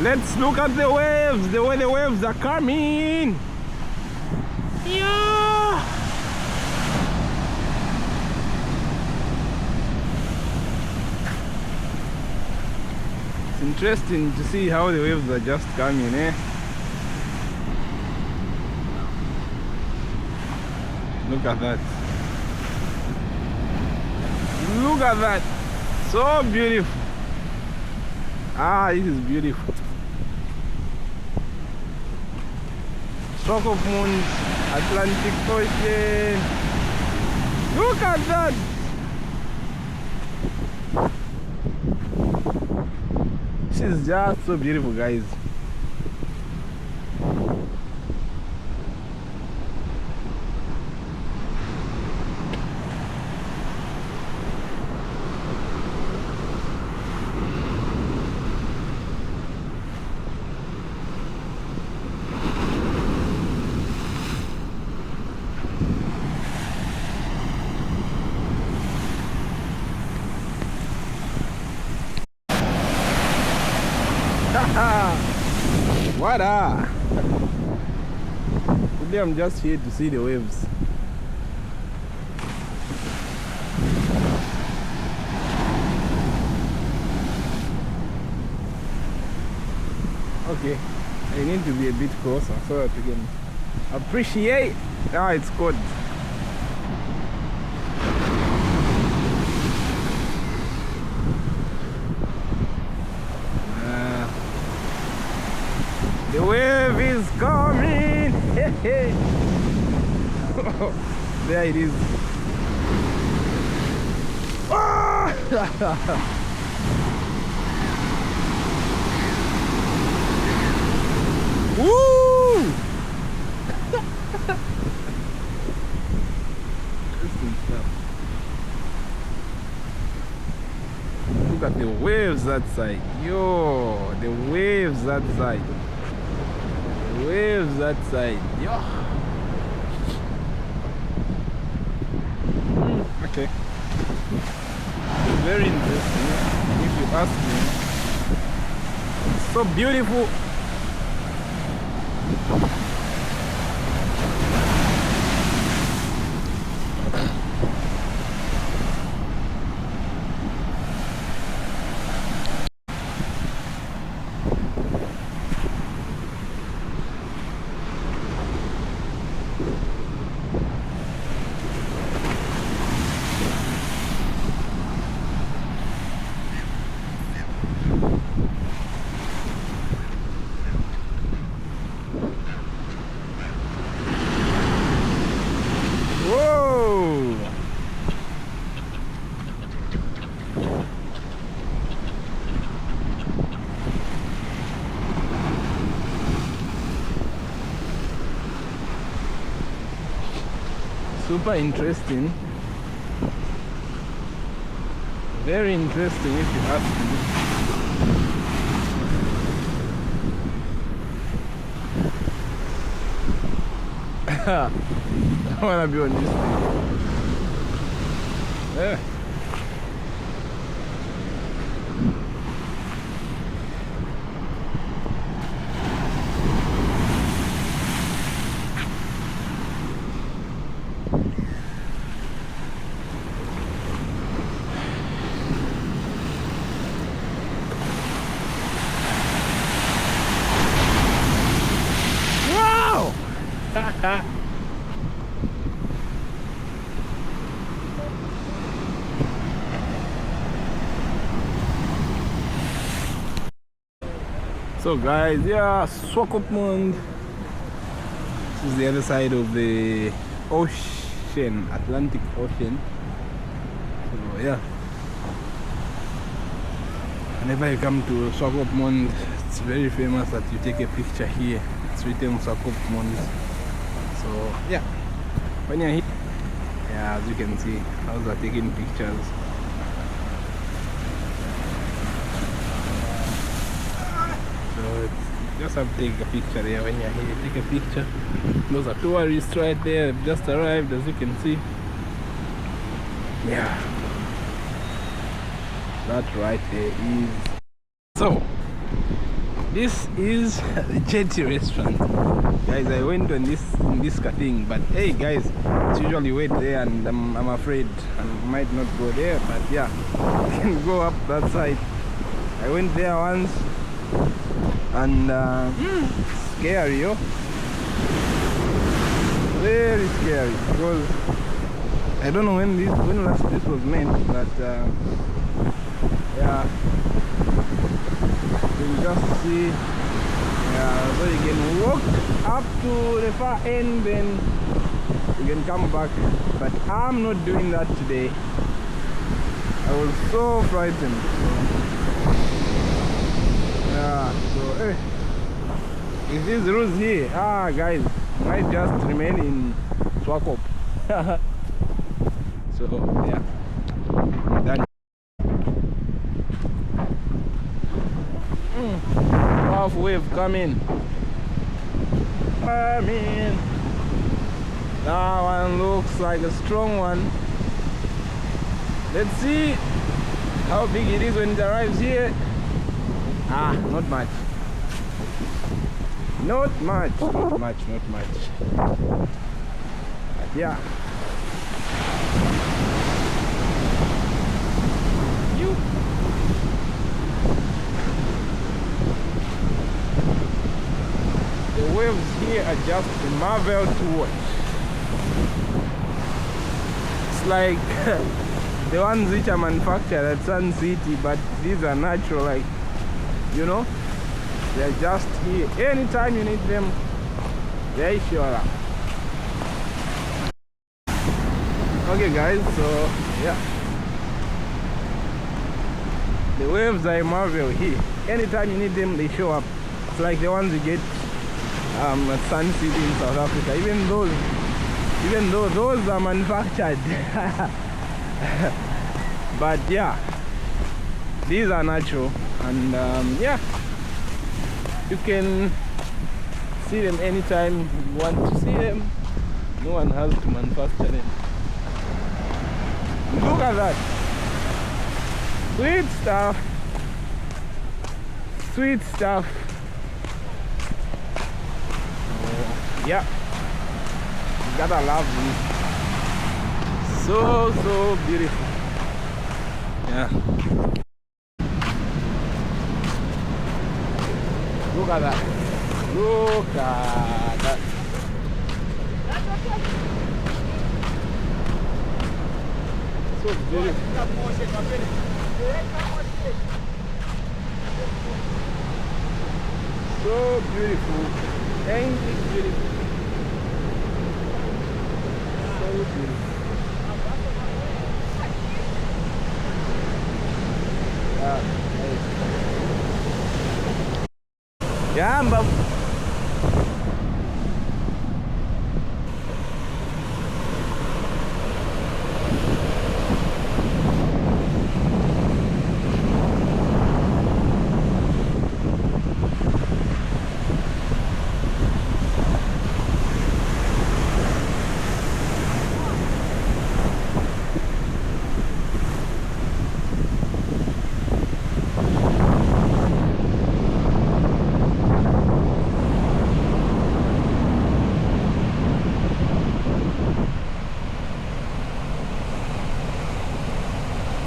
Let's look at the waves, the way the waves are coming. Yeah. It's interesting to see how the waves are just coming, eh? Look at that. Look at that. So beautiful. Ah, this is beautiful. Stroke of Moon, Atlantic Ocean. Look at that. This is just so beautiful, guys. What Today I'm just here to see the waves. Okay, I need to be a bit closer so that we can appreciate. Ah, it's good. The wave is coming. There it is. Woo! Interesting stuff. Look at the waves that side. Yo, the waves that side. Waves that side. Yo. Okay. It's very interesting, if you ask me. It's so beautiful. Super interesting, very interesting if you ask me. I wanna be on this thing. Yeah. So guys, yeah, Swakopmund. This is the other side of the ocean, Atlantic Ocean. So yeah, whenever you come to Swakopmund, it's very famous that you take a picture here. It's written Swakopmund. So yeah, when you're here, yeah, as you can see, how's are taking pictures. So just have to take a picture there when you're here. Take a picture. Those are tourists right there. They've just arrived, as you can see. Yeah, that right there is. So This is the Jetty restaurant. Guys, I went on this thing, but hey guys, it's usually wait there, and I'm afraid I might not go there, but yeah, I can go up that side. I went there once, and scary, yo. Very scary, because I don't know when last this was made, but yeah, you can just see, yeah, so you can walk up to the far end, then you can come back, but I'm not doing that today. I was so frightened. Yeah, so hey, if these rules here, guys, might just remain in Swakop. So yeah, done. Half wave coming. That one looks like a strong one. Let's see how big it is when it arrives here. Not much. Not much. But yeah. The waves here are just a marvel to watch. It's like the ones which are manufactured at Sun City, but these are natural, like, you know, they're just here. Anytime you need them, they show up. Okay guys, so yeah, the waves are a marvel here. Anytime you need them, they show up. It's like the ones you get at Sun City in South Africa. Even though those are manufactured. But yeah, these are natural, and yeah, you can see them anytime you want to see them. No one has to manufacture them. Look at that. Sweet stuff. Sweet stuff. Yeah, you gotta love this. So beautiful. Yeah. Look at that. Look at that. So beautiful. So beautiful. Ain't it beautiful? So beautiful. Yeah, but